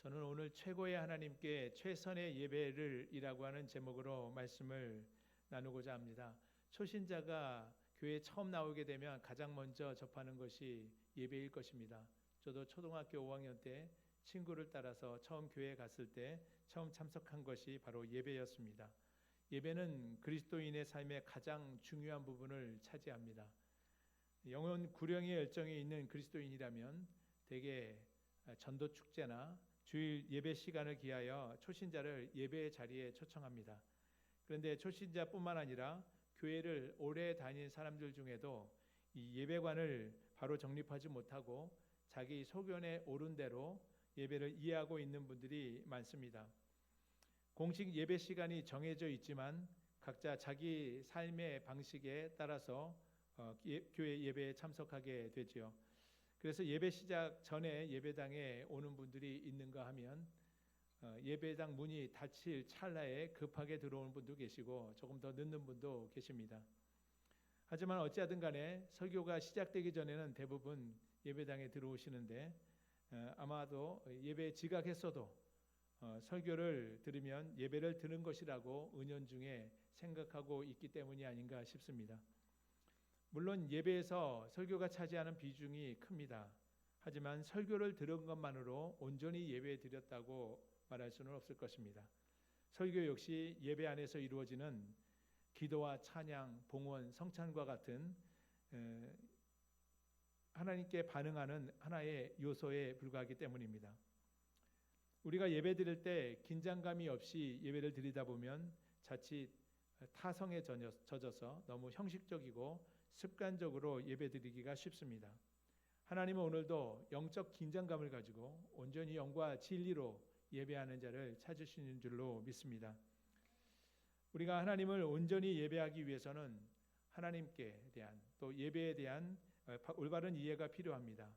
저는 오늘 최고의 하나님께 최선의 예배를이라고 하는 제목으로 말씀을 나누고자 합니다. 초신자가 교회에 처음 나오게 되면 가장 먼저 접하는 것이 예배일 것입니다. 저도 초등학교 5학년 때 친구를 따라서 처음 교회에 갔을 때 처음 참석한 것이 바로 예배였습니다. 예배는 그리스도인의 삶의 가장 중요한 부분을 차지합니다. 영혼 구령의 열정이 있는 그리스도인이라면 대개 전도 축제나 주일 예배 시간을 기하여 초신자를 예배의 자리에 초청합니다. 그런데 초신자뿐만 아니라 교회를 오래 다닌 사람들 중에도 이 예배관을 바로 정립하지 못하고 자기 소견에 옳은 대로 예배를 이해하고 있는 분들이 많습니다. 공식 예배 시간이 정해져 있지만 각자 자기 삶의 방식에 따라서 교회 예배에 참석하게 되죠. 그래서 예배 시작 전에 예배당에 오는 분들이 있는가 하면 예배당 문이 닫힐 찰나에 급하게 들어오는 분도 계시고 조금 더 늦는 분도 계십니다. 하지만 어찌하든 간에 설교가 시작되기 전에는 대부분 예배당에 들어오시는데 아마도 예배에 지각했어도 설교를 들으면 예배를 드는 것이라고 은연중에 생각하고 있기 때문이 아닌가 싶습니다. 물론 예배에서 설교가 차지하는 비중이 큽니다. 하지만 설교를 들은 것만으로 온전히 예배에 드렸다고 말할 수는 없을 것입니다. 설교 역시 예배 안에서 이루어지는 기도와 찬양, 봉헌, 성찬과 같은 하나님께 반응하는 하나의 요소에 불과하기 때문입니다. 우리가 예배 드릴 때 긴장감이 없이 예배를 드리다 보면 자칫 타성에 젖어서 너무 형식적이고 습관적으로 예배드리기가 쉽습니다. 하나님은 오늘도 영적 긴장감을 가지고 온전히 영과 진리로 예배하는 자를 찾으시는 줄로 믿습니다. 우리가 하나님을 온전히 예배하기 위해서는 하나님께 대한 또 예배에 대한 올바른 이해가 필요합니다.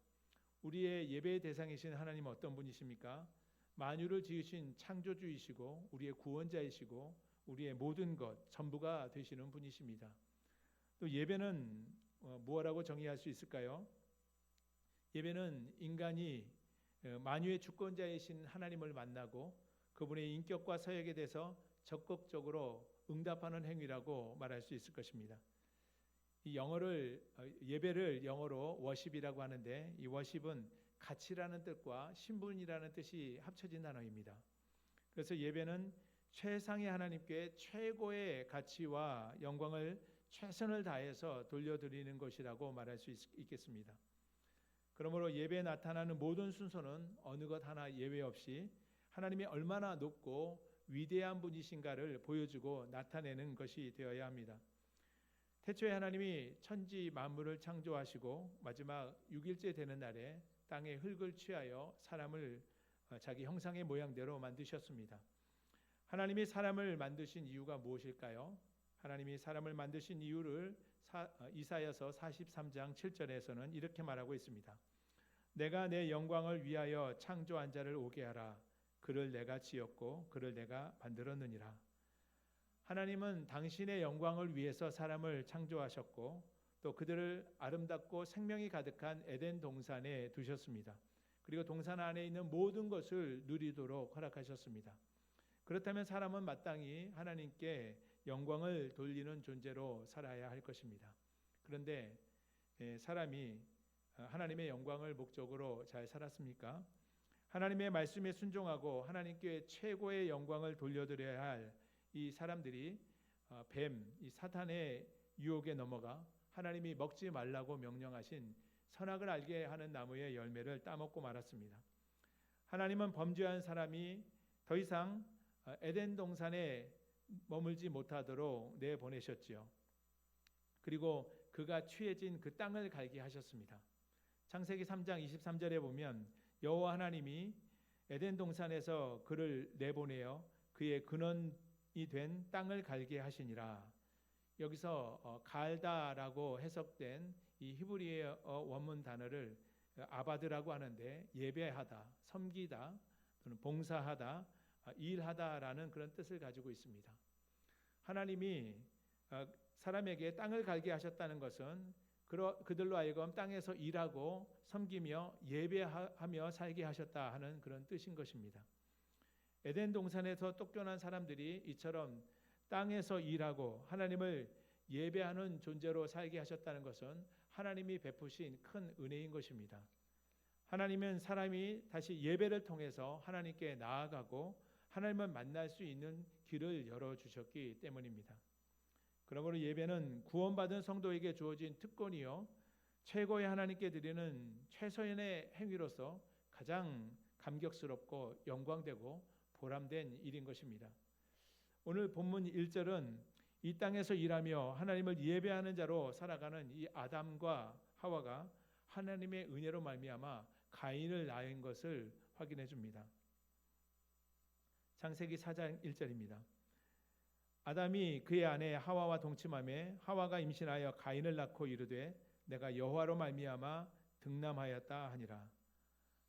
우리의 예배의 대상이신 하나님은 어떤 분이십니까? 만유를 지으신 창조주이시고 우리의 구원자이시고 우리의 모든 것 전부가 되시는 분이십니다. 또 예배는 무엇이라고 정의할 수 있을까요? 예배는 인간이 만유의 주권자이신 하나님을 만나고 그분의 인격과 서역에 대해서 적극적으로 응답하는 행위라고 말할 수 있을 것입니다. 이 예배를 영어로 워십이라고 하는데 이 워십은 가치라는 뜻과 신분이라는 뜻이 합쳐진 단어입니다. 그래서 예배는 최상의 하나님께 최고의 가치와 영광을 최선을 다해서 돌려드리는 것이라고 말할 수 있겠습니다. 그러므로 예배에 나타나는 모든 순서는 어느 것 하나 예외 없이 하나님이 얼마나 높고 위대한 분이신가를 보여주고 나타내는 것이 되어야 합니다. 태초에 하나님이 천지 만물을 창조하시고 마지막 6일째 되는 날에 땅의 흙을 취하여 사람을 자기 형상의 모양대로 만드셨습니다. 하나님이 사람을 만드신 이유가 무엇일까요? 하나님이 사람을 만드신 이유를 이사야서 43장 7절에서는 이렇게 말하고 있습니다. 내가 내 영광을 위하여 창조한 자를 오게 하라. 그를 내가 지었고 그를 내가 만들었느니라. 하나님은 당신의 영광을 위해서 사람을 창조하셨고 또 그들을 아름답고 생명이 가득한 에덴 동산에 두셨습니다. 그리고 동산 안에 있는 모든 것을 누리도록 허락하셨습니다. 그렇다면 사람은 마땅히 하나님께 영광을 돌리는 존재로 살아야 할 것입니다. 그런데 사람이 하나님의 영광을 목적으로 잘 살았습니까? 하나님의 말씀에 순종하고 하나님께 최고의 영광을 돌려드려야 할 이 사람들이 이 사탄의 유혹에 넘어가 하나님이 먹지 말라고 명령하신 선악을 알게 하는 나무의 열매를 따먹고 말았습니다. 하나님은 범죄한 사람이 더 이상 에덴 동산에 머물지 못하도록 내보내셨지요. 그리고 그가 취해진 그 땅을 갈게 하셨습니다. 창세기 3장 23절에 보면 여호와 하나님이 에덴 동산에서 그를 내보내어 그의 근원이 된 땅을 갈게 하시니라. 여기서 갈다라고 해석된 이 히브리의 원문 단어를 아바드라고 하는데 예배하다, 섬기다 또는 봉사하다, 일하다라는 그런 뜻을 가지고 있습니다. 하나님이 사람에게 땅을 갈게 하셨다는 것은 그들로 하여금 땅에서 일하고 섬기며 예배하며 살게 하셨다 하는 그런 뜻인 것입니다. 에덴 동산에서 쫓겨난 사람들이 이처럼 땅에서 일하고 하나님을 예배하는 존재로 살게 하셨다는 것은 하나님이 베푸신 큰 은혜인 것입니다. 하나님은 사람이 다시 예배를 통해서 하나님께 나아가고 하나님을 만날 수 있는 길을 열어주셨기 때문입니다. 그러므로 예배는 구원받은 성도에게 주어진 특권이요 최고의 하나님께 드리는 최선의 행위로서 가장 감격스럽고 영광되고 보람된 일인 것입니다. 오늘 본문 1절은 이 땅에서 일하며 하나님을 예배하는 자로 살아가는 이 아담과 하와가 하나님의 은혜로 말미암아 가인을 낳은 것을 확인해 줍니다. 창세기 4장 1절입니다. 아담이 그의 아내 하와와 동침하매 하와가 임신하여 가인을 낳고 이르되 내가 여호와로 말미암아 득남하였다 하니라.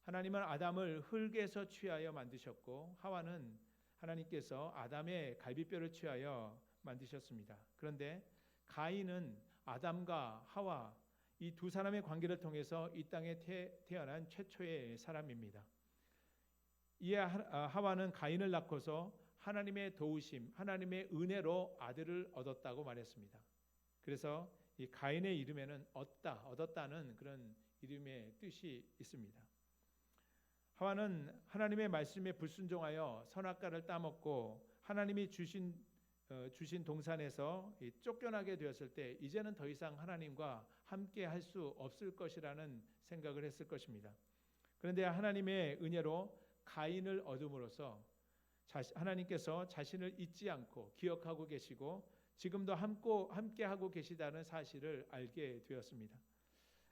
하나님은 아담을 흙에서 취하여 만드셨고 하와는 하나님께서 아담의 갈비뼈를 취하여 만드셨습니다. 그런데 가인은 아담과 하와 이 두 사람의 관계를 통해서 이 땅에 태어난 최초의 사람입니다. 이에 하와는 가인을 낳고서 하나님의 도우심, 하나님의 은혜로 아들을 얻었다고 말했습니다. 그래서 이 가인의 이름에는 얻었다는 그런 이름의 뜻이 있습니다. 하와는 하나님의 말씀에 불순종하여 선악과를 따먹고 하나님이 주신 동산에서 쫓겨나게 되었을 때 이제는 더 이상 하나님과 함께 할 수 없을 것이라는 생각을 했을 것입니다. 그런데 하나님의 은혜로 가인을 얻음으로써 하나님께서 자신을 잊지 않고 기억하고 계시고 지금도 함께 하고 계시다는 사실을 알게 되었습니다.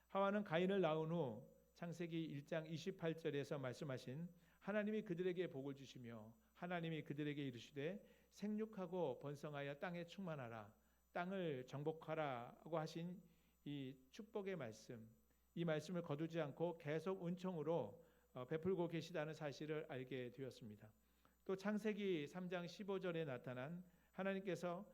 하와는 가인을 낳은 후 창세기 1장 28절에서 말씀하신 하나님이 그들에게 복을 주시며 하나님이 그들에게 이르시되 생육하고 번성하여 땅에 충만하라 땅을 정복하라고 하신 이 축복의 말씀, 이 말씀을 거두지 않고 계속 은총으로 베풀고 계시다는 사실을 알게 되었습니다. 또 창세기 3장 15절에 나타난 하나님께서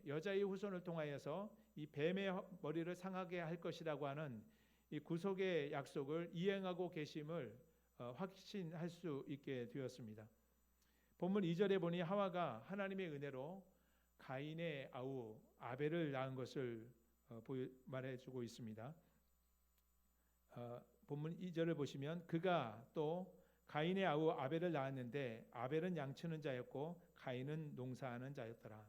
여자의 후손을 통하여서 이 뱀의 머리를 상하게 할 것이라고 하는 이 구속의 약속을 이행하고 계심을 확신할 수 있게 되었습니다. 본문 2절에 보니 하와가 하나님의 은혜로 가인의 아우 아벨을 낳은 것을 말해주고 있습니다. 본문 2절을 보시면 그가 또 가인의 아우 아벨을 낳았는데 아벨은 양치는 자였고 가인은 농사하는 자였더라.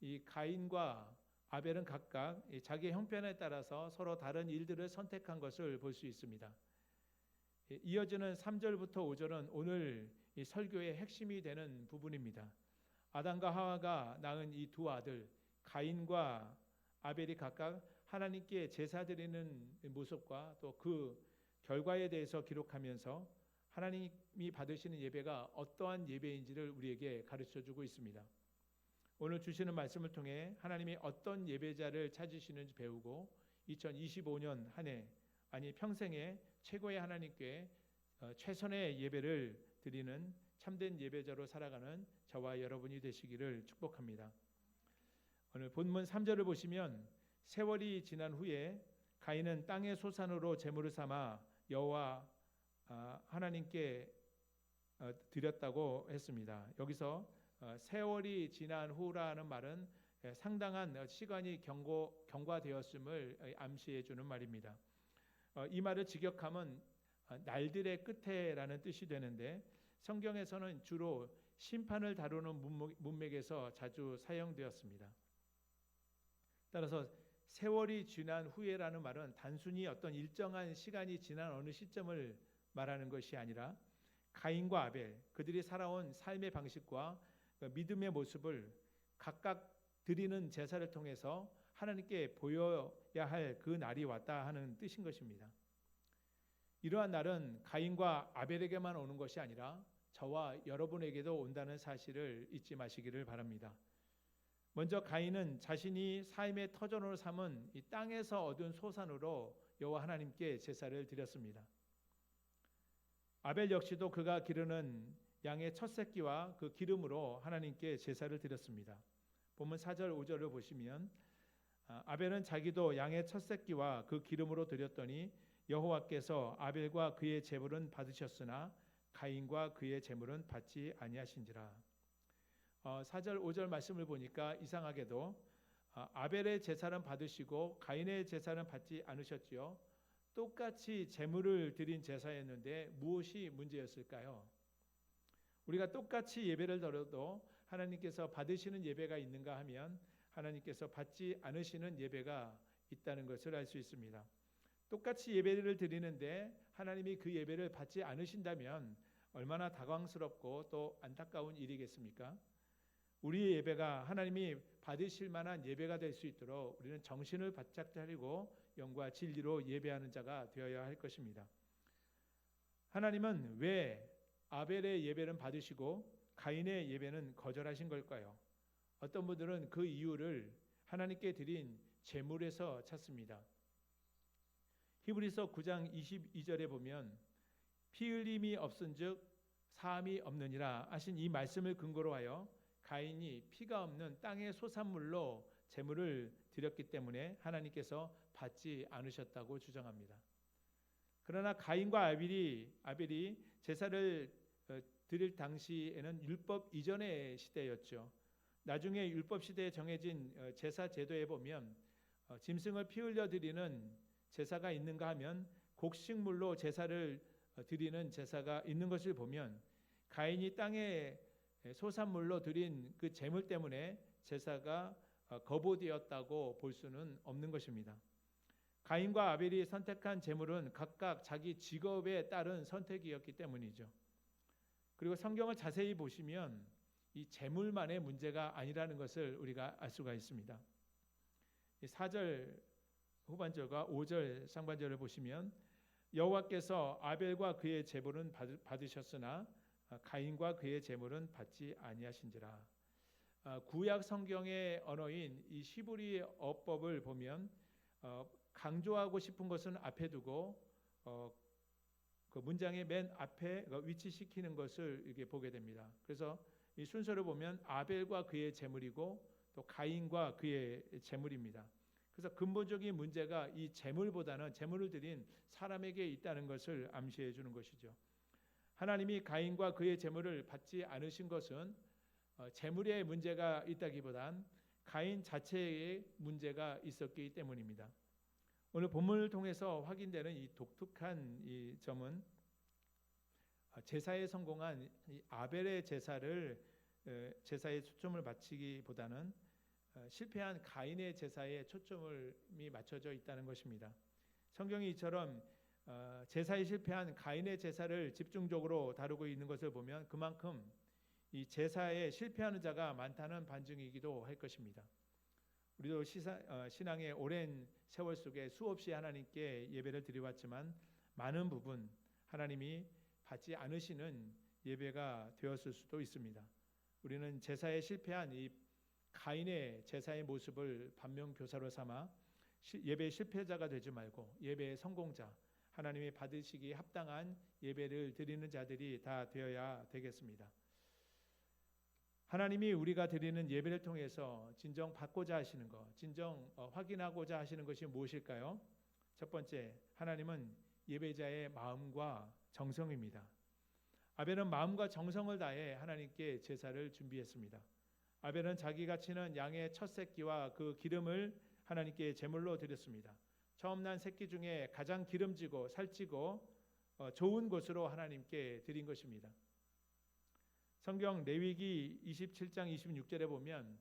이 가인과 아벨은 각각 자기 형편에 따라서 서로 다른 일들을 선택한 것을 볼 수 있습니다. 이어지는 3절부터 5절은 오늘 이 설교의 핵심이 되는 부분입니다. 아담과 하와가 낳은 이 두 아들 가인과 아벨이 각각 하나님께 제사 드리는 모습과 또 그 결과에 대해서 기록하면서 하나님이 받으시는 예배가 어떠한 예배인지를 우리에게 가르쳐주고 있습니다. 오늘 주시는 말씀을 통해 하나님이 어떤 예배자를 찾으시는지 배우고 2025년 한 해 아니 평생에 최고의 하나님께 최선의 예배를 드리는 참된 예배자로 살아가는 저와 여러분이 되시기를 축복합니다. 오늘 본문 3절을 보시면 세월이 지난 후에 가인은 땅의 소산으로 제물을 삼아 여호와 하나님께 드렸다고 했습니다. 여기서 세월이 지난 후라는 말은 상당한 시간이 경과되었음을 암시해 주는 말입니다. 이 말을 직역하면 날들의 끝에라는 뜻이 되는데 성경에서는 주로 심판을 다루는 문맥에서 자주 사용되었습니다. 따라서 세월이 지난 후에라는 말은 단순히 어떤 일정한 시간이 지난 어느 시점을 말하는 것이 아니라 가인과 아벨 그들이 살아온 삶의 방식과 믿음의 모습을 각각 드리는 제사를 통해서 하나님께 보여야 할 그 날이 왔다 하는 뜻인 것입니다. 이러한 날은 가인과 아벨에게만 오는 것이 아니라 저와 여러분에게도 온다는 사실을 잊지 마시기를 바랍니다. 먼저 가인은 자신이 삶의 터전으로 삼은 이 땅에서 얻은 소산으로 여호와 하나님께 제사를 드렸습니다. 아벨 역시도 그가 기르는 양의 첫 새끼와 그 기름으로 하나님께 제사를 드렸습니다. 본문 4절 5절을 보시면 아벨은 자기도 양의 첫 새끼와 그 기름으로 드렸더니 여호와께서 아벨과 그의 제물은 받으셨으나 가인과 그의 제물은 받지 아니하신지라. 4절 5절 말씀을 보니까 이상하게도 아벨의 제사는 받으시고 가인의 제사는 받지 않으셨지요. 똑같이 제물을 드린 제사였는데 무엇이 문제였을까요? 우리가 똑같이 예배를 드려도 하나님께서 받으시는 예배가 있는가 하면 하나님께서 받지 않으시는 예배가 있다는 것을 알 수 있습니다. 똑같이 예배를 드리는데 하나님이 그 예배를 받지 않으신다면 얼마나 당황스럽고 또 안타까운 일이겠습니까? 우리의 예배가 하나님이 받으실 만한 예배가 될 수 있도록 우리는 정신을 바짝 차리고 영과 진리로 예배하는 자가 되어야 할 것입니다. 하나님은 왜 아벨의 예배는 받으시고 가인의 예배는 거절하신 걸까요? 어떤 분들은 그 이유를 하나님께 드린 제물에서 찾습니다. 히브리서 9장 22절에 보면 피 흘림이 없은즉 사함이 없느니라 하신 이 말씀을 근거로 하여 가인이 피가 없는 땅의 소산물로 제물을 드렸기 때문에 하나님께서 받지 않으셨다고 주장합니다. 그러나 가인과 아벨이 제사를 드릴 당시에는 율법 이전의 시대였죠. 나중에 율법 시대에 정해진 제사 제도에 보면 짐승을 피 흘려 드리는 제사가 있는가 하면 곡식물로 제사를 드리는 제사가 있는 것을 보면 가인이 땅에 소산물로 드린 그 제물 때문에 제사가 거부되었다고 볼 수는 없는 것입니다. 가인과 아벨이 선택한 제물은 각각 자기 직업에 따른 선택이었기 때문이죠. 그리고 성경을 자세히 보시면 이 제물만의 문제가 아니라는 것을 우리가 알 수가 있습니다. 4절 후반절과 5절 상반절을 보시면 여호와께서 아벨과 그의 제물은 받으셨으나 가인과 그의 제물은 받지 아니하신지라. 구약 성경의 언어인 이 히브리 어법을 보면 강조하고 싶은 것은 앞에 두고 그 문장의 맨 앞에 위치시키는 것을 이렇게 보게 됩니다. 그래서 이 순서를 보면 아벨과 그의 제물이고 또 가인과 그의 제물입니다. 그래서 근본적인 문제가 이 제물보다는 제물을 드린 사람에게 있다는 것을 암시해 주는 것이죠. 하나님이 가인과 그의 제물을 받지 않으신 것은 제물의 문제가 있다기보단 가인 자체의 문제가 있었기 때문입니다. 오늘 본문을 통해서 확인되는 이 독특한 이 점은 제사에 성공한 이 아벨의 제사에 초점을 맞추기보다는 실패한 가인의 제사에 초점이 맞춰져 있다는 것입니다. 성경이 이처럼 제사에 실패한 가인의 제사를 집중적으로 다루고 있는 것을 보면 그만큼 이 제사에 실패하는 자가 많다는 반증이기도 할 것입니다. 우리도 신앙의 오랜 세월 속에 수없이 하나님께 예배를 드려왔지만 많은 부분 하나님이 받지 않으시는 예배가 되었을 수도 있습니다. 우리는 제사에 실패한 이 가인의 제사의 모습을 반면교사로 삼아 예배 실패자가 되지 말고 예배의 성공자, 하나님이 받으시기 합당한 예배를 드리는 자들이 다 되어야 되겠습니다. 하나님이 우리가 드리는 예배를 통해서 진정 받고자 하시는 것, 진정 확인하고자 하시는 것이 무엇일까요? 첫 번째, 하나님은 예배자의 마음과 정성입니다. 아벨은 마음과 정성을 다해 하나님께 제사를 준비했습니다. 아벨은 자기가 치는 양의 첫 새끼와 그 기름을 하나님께 제물로 드렸습니다. 처음 난 새끼 중에 가장 기름지고 살찌고 좋은 것으로 하나님께 드린 것입니다. 성경 레위기 27장 26절에 보면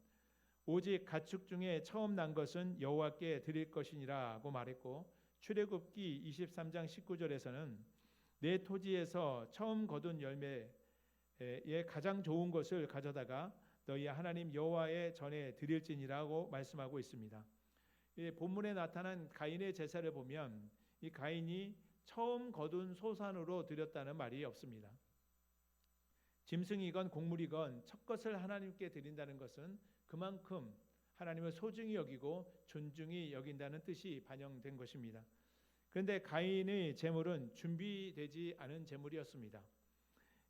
오직 가축 중에 처음 난 것은 여호와께 드릴 것이니라고 말했고, 출애굽기 23장 19절에서는 내 토지에서 처음 거둔 열매의 가장 좋은 것을 가져다가 너희 하나님 여호와의 전에 드릴지니라고 말씀하고 있습니다. 본문에 나타난 가인의 제사를 보면 이 가인이 처음 거둔 소산으로 드렸다는 말이 없습니다. 짐승이건 곡물이건 첫 것을 하나님께 드린다는 것은 그만큼 하나님을 소중히 여기고 존중히 여긴다는 뜻이 반영된 것입니다. 그런데 가인의 제물은 준비되지 않은 제물이었습니다.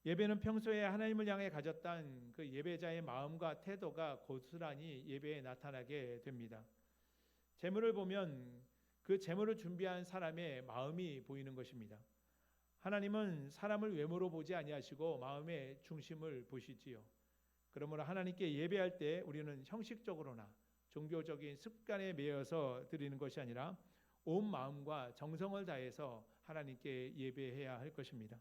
예배는 평소에 하나님을 향해 가졌던 그 예배자의 마음과 태도가 고스란히 예배에 나타나게 됩니다. 제물을 보면 그 제물을 준비한 사람의 마음이 보이는 것입니다. 하나님은 사람을 외모로 보지 아니하시고 마음의 중심을 보시지요. 그러므로 하나님께 예배할 때 우리는 형식적으로나 종교적인 습관에 매여서 드리는 것이 아니라 온 마음과 정성을 다해서 하나님께 예배해야 할 것입니다.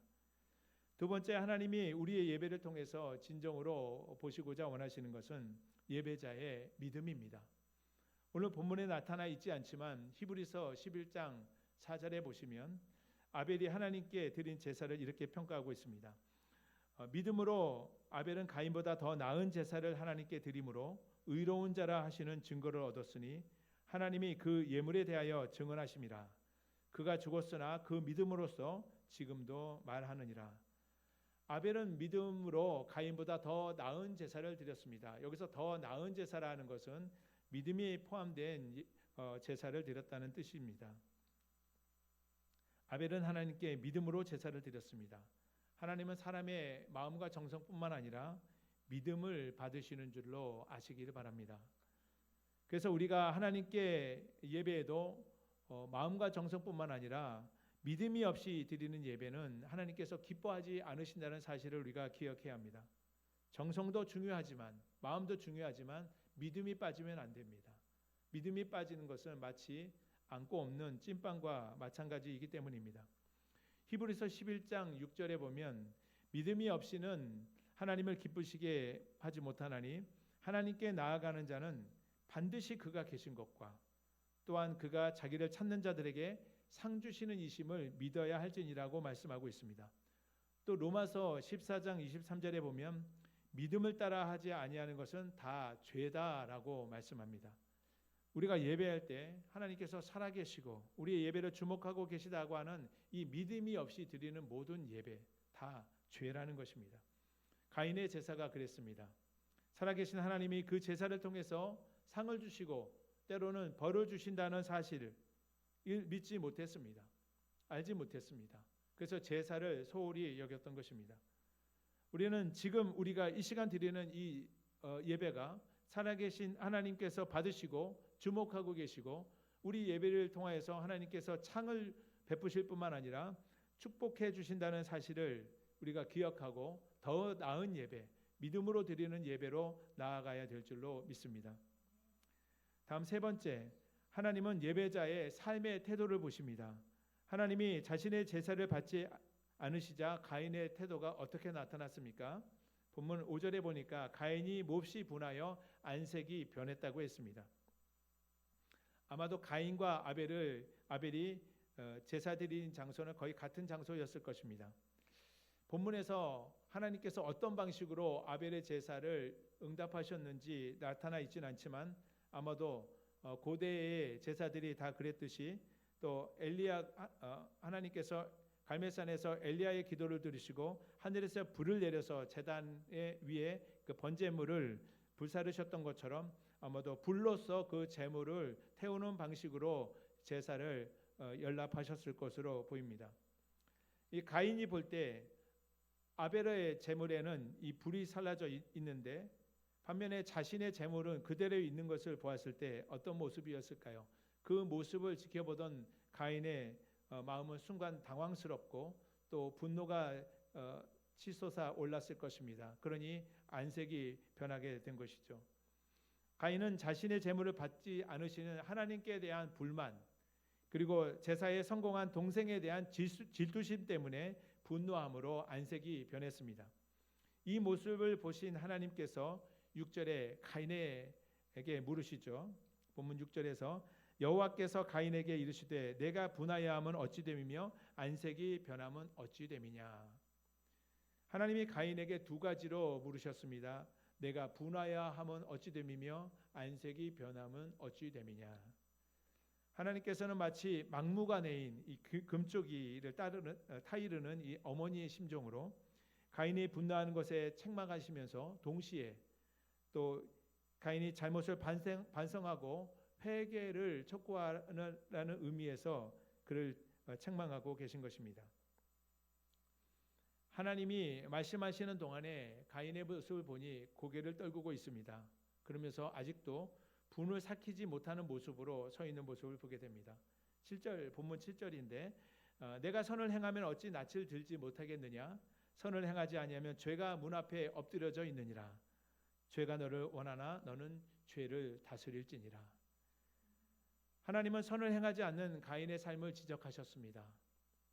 두 번째, 하나님이 우리의 예배를 통해서 진정으로 보시고자 원하시는 것은 예배자의 믿음입니다. 오늘 본문에 나타나 있지 않지만 히브리서 11장 4절에 보시면 아벨이 하나님께 드린 제사를 이렇게 평가하고 있습니다. 믿음으로 아벨은 가인보다 더 나은 제사를 하나님께 드림으로 의로운 자라 하시는 증거를 얻었으니 하나님이 그 예물에 대하여 증언하심이라. 그가 죽었으나 그 믿음으로써 지금도 말하느니라. 아벨은 믿음으로 가인보다 더 나은 제사를 드렸습니다. 여기서 더 나은 제사라는 것은 믿음이 포함된 제사를 드렸다는 뜻입니다. 아벨은 하나님께 믿음으로 제사를 드렸습니다. 하나님은 사람의 마음과 정성뿐만 아니라 믿음을 받으시는 줄로 아시기를 바랍니다. 그래서 우리가 하나님께 예배에도 마음과 정성뿐만 아니라 믿음이 없이 드리는 예배는 하나님께서 기뻐하지 않으신다는 사실을 우리가 기억해야 합니다. 정성도 중요하지만 마음도 중요하지만 믿음이 빠지면 안 됩니다. 믿음이 빠지는 것은 마치 안고 없는 찐빵과 마찬가지이기 때문입니다. 히브리서 11장 6절에 보면 믿음이 없이는 하나님을 기쁘시게 하지 못하나니 하나님께 나아가는 자는 반드시 그가 계신 것과 또한 그가 자기를 찾는 자들에게 상 주시는 이심을 믿어야 할지니라고 말씀하고 있습니다. 또 로마서 14장 23절에 보면 믿음을 따라 하지 아니하는 것은 다 죄다라고 말씀합니다. 우리가 예배할 때 하나님께서 살아계시고 우리의 예배를 주목하고 계시다고 하는 이 믿음이 없이 드리는 모든 예배 다 죄라는 것입니다. 가인의 제사가 그랬습니다. 살아계신 하나님이 그 제사를 통해서 상을 주시고 때로는 벌을 주신다는 사실을 믿지 못했습니다. 알지 못했습니다. 그래서 제사를 소홀히 여겼던 것입니다. 우리는 지금 우리가 이 시간 드리는 이 예배가 살아계신 하나님께서 받으시고 주목하고 계시고 우리 예배를 통하여서 하나님께서 창을 베푸실 뿐만 아니라 축복해 주신다는 사실을 우리가 기억하고 더 나은 예배, 믿음으로 드리는 예배로 나아가야 될 줄로 믿습니다. 다음 세 번째, 하나님은 예배자의 삶의 태도를 보십니다. 하나님이 자신의 제사를 받지 않으시자 가인의 태도가 어떻게 나타났습니까? 본문 5절에 보니까 가인이 몹시 분하여 안색이 변했다고 했습니다. 아마도 가인과 아벨이 제사 드린 장소는 거의 같은 장소였을 것입니다. 본문에서 하나님께서 어떤 방식으로 아벨의 제사를 응답하셨는지 나타나 있지는 않지만 아마도 고대의 제사들이 다 그랬듯이 또 하나님께서 갈멜산에서 엘리야의 기도를 들으시고 하늘에서 불을 내려서 제단 위에 그 번제물을 불사르셨던 것처럼 아마도 불로서 그 제물을 태우는 방식으로 제사를 연납하셨을 것으로 보입니다. 이 가인이 볼 때 아벨의 제물에는 이 불이 살라져 있는데 반면에 자신의 제물은 그대로 있는 것을 보았을 때 어떤 모습이었을까요? 그 모습을 지켜보던 가인의 마음은 순간 당황스럽고 또 분노가 치솟아 올랐을 것입니다. 그러니 안색이 변하게 된 것이죠. 가인은 자신의 제물을 받지 않으시는 하나님께 대한 불만 그리고 제사에 성공한 동생에 대한 질투심 때문에 분노함으로 안색이 변했습니다. 이 모습을 보신 하나님께서 6절에 가인에게 물으시죠. 본문 6절에서 여호와께서 가인에게 이르시되 내가 분하여함은 어찌 됨이며 안색이 변함은 어찌 됨이냐. 하나님이 가인에게 두 가지로 물으셨습니다. 내가 분하여함은 어찌 됨이며 안색이 변함은 어찌 됨이냐. 하나님께서는 마치 막무가내인 이 금쪽이를 타이르는 이 어머니의 심정으로 가인이 분노하는 것에 책망하시면서 동시에 또 가인이 잘못을 반성하고 회개를 촉구하라는 의미에서 그를 책망하고 계신 것입니다. 하나님이 말씀하시는 동안에 가인의 모습을 보니 고개를 떨구고 있습니다. 그러면서 아직도 분을 삭히지 못하는 모습으로 서 있는 모습을 보게 됩니다. 7절 본문 7절인데 내가 선을 행하면 어찌 낯을 들지 못하겠느냐 선을 행하지 아니하면 죄가 문 앞에 엎드려져 있느니라 죄가 너를 원하나 너는 죄를 다스릴지니라. 하나님은 선을 행하지 않는 가인의 삶을 지적하셨습니다.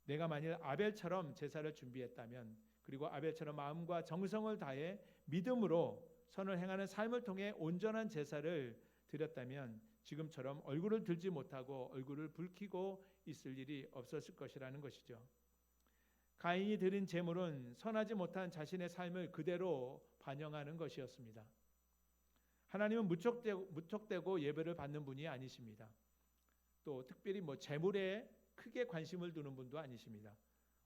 내가 만일 아벨처럼 제사를 준비했다면 그리고 아벨처럼 마음과 정성을 다해 믿음으로 선을 행하는 삶을 통해 온전한 제사를 드렸다면 지금처럼 얼굴을 들지 못하고 얼굴을 붉히고 있을 일이 없었을 것이라는 것이죠. 가인이 드린 제물은 선하지 못한 자신의 삶을 그대로 반영하는 것이었습니다. 하나님은 무턱대고 예배를 받는 분이 아니십니다. 또 특별히 제물에 크게 관심을 두는 분도 아니십니다.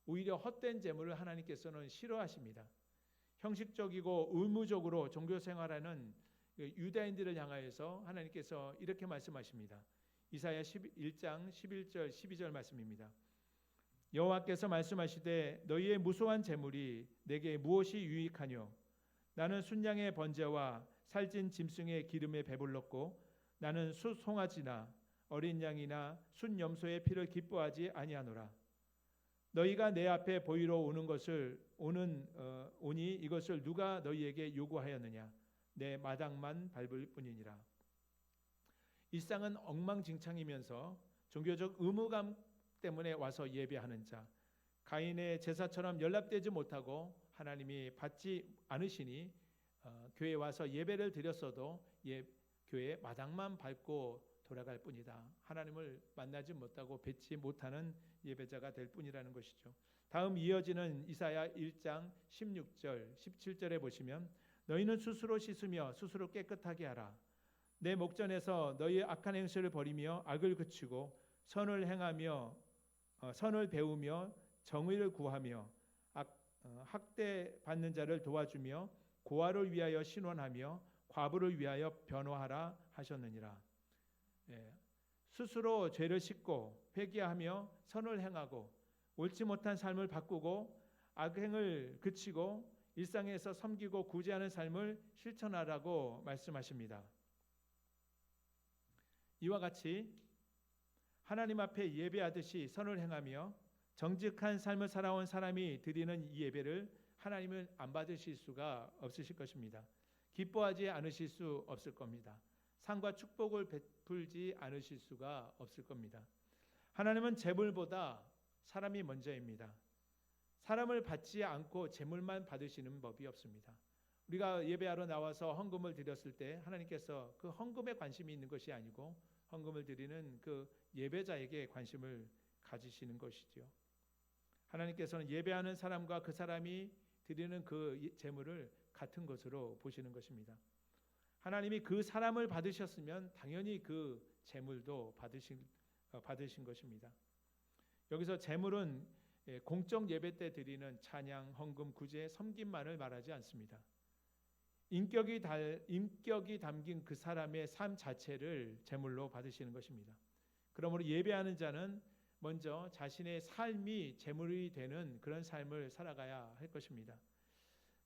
오히려 헛된 제물을 하나님께서는 싫어하십니다. 형식적이고 의무적으로 종교 생활하는 유다인들을 향하여서 하나님께서 이렇게 말씀하십니다. 이사야 1장 11절 12절 말씀입니다. 여호와께서 말씀하시되 너희의 무수한 제물이 내게 무엇이 유익하뇨 나는 순양의 번제와 살찐 짐승의 기름에 배불렀고 나는 숫 송아지나 어린 양이나 순 염소의 피를 기뻐하지 아니하노라. 너희가 내 앞에 보이러 오니 이것을 누가 너희에게 요구하였느냐 내 마당만 밟을 뿐이니라. 일상은 엉망진창이면서 종교적 의무감 때문에 와서 예배하는 자 가인의 제사처럼 연락되지 못하고 하나님이 받지 않으시니 교회에 와서 예배를 드렸어도 교회 마당만 밟고 돌아갈 뿐이다. 하나님을 만나지 못하고 뵙지 못하는 예배자가 될 뿐이라는 것이죠. 다음 이어지는 이사야 1장 16절 17절에 보시면 너희는 스스로 씻으며 스스로 깨끗하게 하라. 내 목전에서 너희의 악한 행실을 버리며 악을 그치고 선을 행하며 선을 배우며 정의를 구하며 학대받는 자를 도와주며 고아를 위하여 신원하며 과부를 위하여 변호하라 하셨느니라. 스스로 죄를 씻고 회개하며 선을 행하고 옳지 못한 삶을 바꾸고 악행을 그치고 일상에서 섬기고 구제하는 삶을 실천하라고 말씀하십니다. 이와 같이 하나님 앞에 예배하듯이 선을 행하며 정직한 삶을 살아온 사람이 드리는 이 예배를 하나님은 안 받으실 수가 없으실 것입니다. 기뻐하지 않으실 수 없을 겁니다. 상과 축복을 베풀지 않으실 수가 없을 겁니다. 하나님은 제물보다 사람이 먼저입니다. 사람을 받지 않고 제물만 받으시는 법이 없습니다. 우리가 예배하러 나와서 헌금을 드렸을 때 하나님께서 그 헌금에 관심이 있는 것이 아니고 헌금을 드리는 그 예배자에게 관심을 가지시는 것이죠. 하나님께서는 예배하는 사람과 그 사람이 드리는 그 제물을 같은 것으로 보시는 것입니다. 하나님이 그 사람을 받으셨으면 당연히 그 제물도 받으신 것입니다. 여기서 제물은 공적 예배 때 드리는 찬양, 헌금, 구제, 섬김만을 말하지 않습니다. 인격이 담긴 그 사람의 삶 자체를 제물로 받으시는 것입니다. 그러므로 예배하는 자는 먼저 자신의 삶이 제물이 되는 그런 삶을 살아가야 할 것입니다.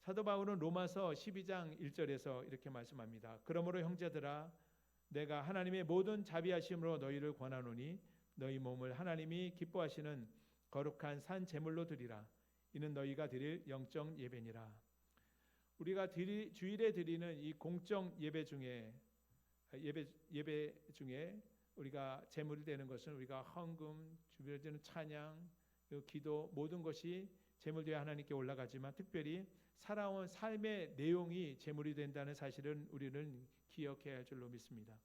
사도 바울은 로마서 12장 1절에서 이렇게 말씀합니다. 그러므로 형제들아 내가 하나님의 모든 자비하심으로 너희를 권하노니 너희 몸을 하나님이 기뻐하시는 거룩한 산 제물로 드리라. 이는 너희가 드릴 영적 예배니라. 우리가 주일에 드리는 이 공적 예배 중에 우리가 제물이 되는 것은 우리가 헌금, 주일에 드리는 찬양, 기도 모든 것이 제물되어 하나님께 올라가지만 특별히 살아온 삶의 내용이 제물이 된다는 사실은 우리는 기억해야 할 줄로 믿습니다.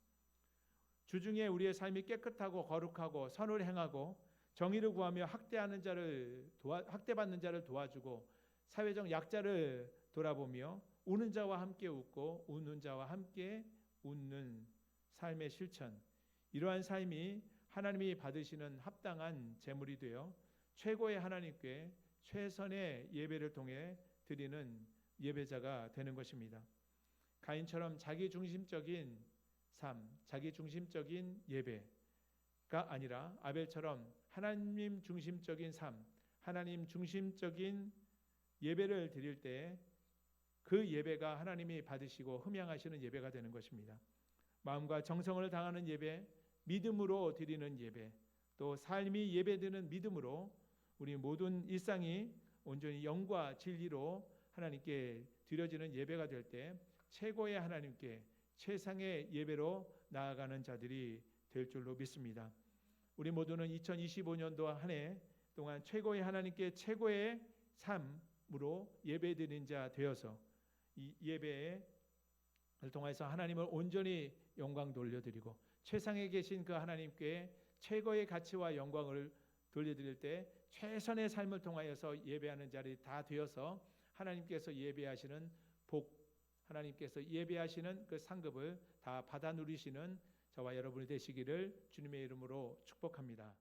주중에 우리의 삶이 깨끗하고 거룩하고 선을 행하고 정의를 구하며 학대받는 자를 도와주고 사회적 약자를 돌아보며 우는 자와 함께 웃고 웃는 자와 함께 웃는 삶의 실천, 이러한 삶이 하나님이 받으시는 합당한 제물이 되어 최고의 하나님께 최선의 예배를 통해 드리는 예배자가 되는 것입니다. 가인처럼 자기중심적인 삶, 자기중심적인 예배가 아니라 아벨처럼 하나님 중심적인 삶, 하나님 중심적인 예배를 드릴 때 그 예배가 하나님이 받으시고 흠양하시는 예배가 되는 것입니다. 마음과 정성을 다하는 예배, 믿음으로 드리는 예배, 또 삶이 예배드리는 믿음으로 우리 모든 일상이 온전히 영과 진리로 하나님께 드려지는 예배가 될 때 최고의 하나님께 최상의 예배로 나아가는 자들이 될 줄로 믿습니다. 우리 모두는 2025년도 한 해 동안 최고의 하나님께 최고의 삶으로 예배드리는 자 되어서 이 예배를 통해서 하나님을 온전히 영광 돌려드리고 최상에 계신 그 하나님께 최고의 가치와 영광을 돌려드릴 때 최선의 삶을 통하여서 예배하는 자들이 다 되어서 하나님께서 예배하시는 복, 하나님께서 예배하시는 그 상급을 다 받아 누리시는 저와 여러분이 되시기를 주님의 이름으로 축복합니다.